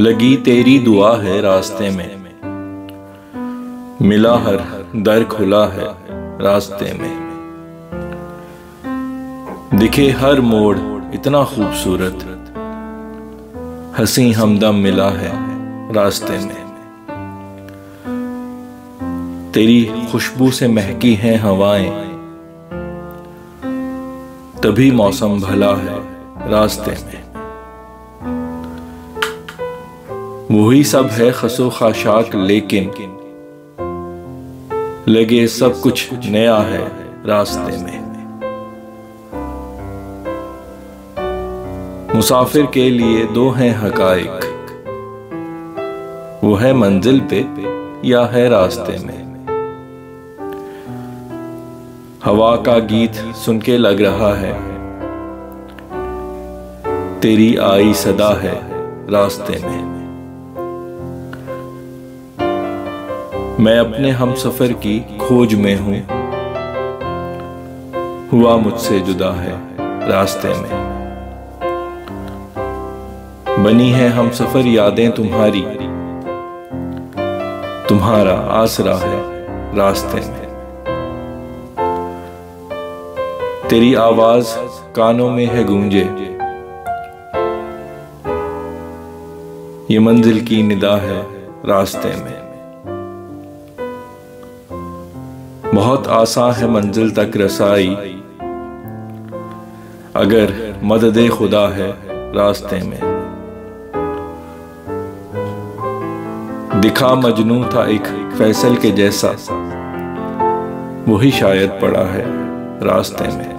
लगी तेरी दुआ है रास्ते में, मिला हर दर खुला है रास्ते में। दिखे हर मोड़ इतना खूबसूरत, हंसी हमदम मिला है रास्ते में। तेरी खुशबू से महकी हैं हवाएं, तभी मौसम भला है रास्ते में। वही सब है खसो खाशाक, लेकिन लगे सब कुछ नया है रास्ते में। मुसाफिर के लिए दो हैं हकाइक, वो है मंजिल पे या है रास्ते में। हवा का गीत सुन के लग रहा है, तेरी आई सदा है रास्ते में। मैं अपने हमसफर की खोज में हूं, हुआ मुझसे जुदा है रास्ते में। बनी है हमसफर यादें तुम्हारी, तुम्हारा आसरा है रास्ते में। तेरी आवाज कानों में है गूंजे, ये मंजिल की निदा है रास्ते में। बहुत आसान है मंजिल तक रसाई, अगर मदद खुदा है रास्ते में। दिखा मजनू था एक फैसल के जैसा, वही शायद पड़ा है रास्ते में।